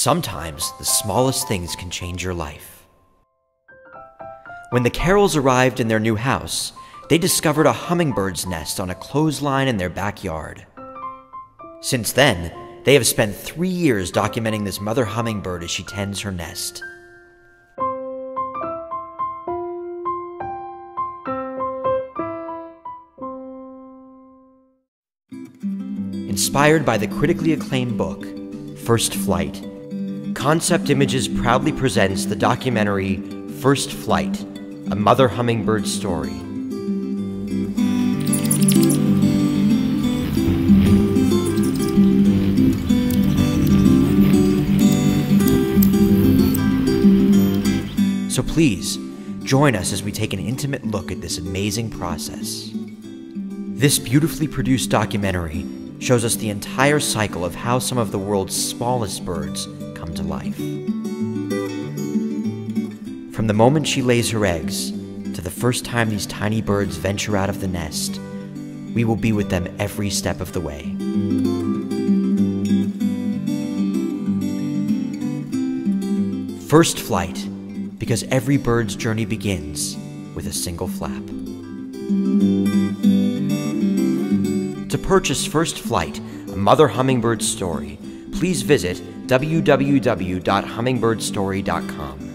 Sometimes the smallest things can change your life. When the Carrolls arrived in their new house, they discovered a hummingbird's nest on a clothesline in their backyard. Since then, they have spent 3 years documenting this mother hummingbird as she tends her nest. Inspired by the critically acclaimed book, First Flight, Concept Images proudly presents the documentary First Flight, a mother hummingbird story. So please, join us as we take an intimate look at this amazing process. This beautifully produced documentary shows us the entire cycle of how some of the world's smallest birds come to life. From the moment she lays her eggs to the first time these tiny birds venture out of the nest, we will be with them every step of the way. First Flight, because every bird's journey begins with a single flap. To purchase First Flight, a mother hummingbird story, please visit www.hummingbbirdstory.com.